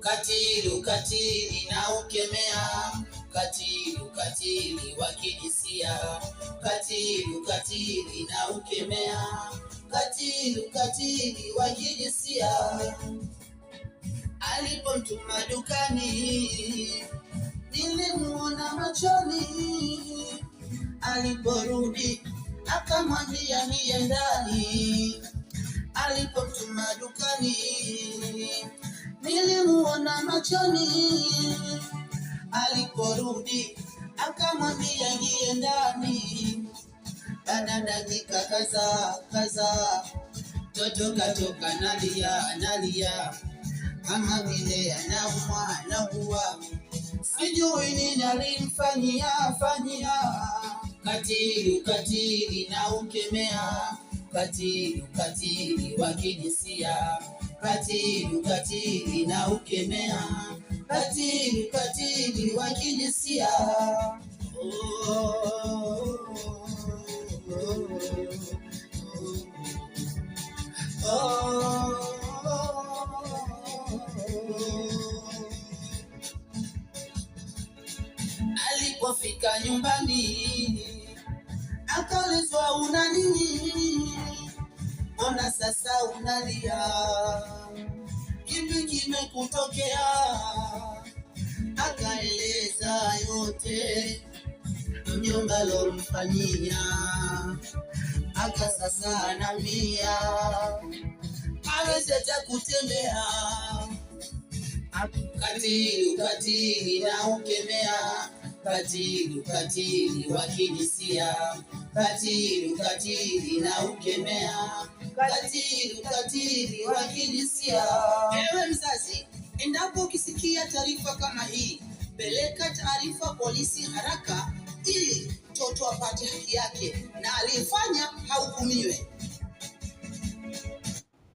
Ukatili na ukemea, ukatili wa kijinsia, ukatili na ukemea, ukatili wa kijinsia. Alipomtuma dukani, nilimuona machoni, aliporudi akamwambia niye ndani. Alipomtuma dukani, nilimuona machoni, aliporudi akamwambia niye ndani. Baada dakika kaza, toto katoka nalia, kama vile anaumwa, sijui nini alimfanyia. Ukatili na ukemea, ukatili wa kijinsia, ukatili na ukemea, ukatili wa kijinsia. Alipofika nyumbani, akaulizwa una nini? Mbona sasa unalia? Kipi kimekutokea? Akaeleza yote mjomba alomfanyia. Aka sasa analia, hawezi hata kutembea. Ukatili na ukemea, ukatili wa kijinsia, ukatili na ukemea, ukatili wa kijinsia. Ewe mzazi, endapo ukisikia taarifa kama hii, peleka taarifa polisi haraka, ili mtoto apate haki yake na aliyefanya hahukumiwe.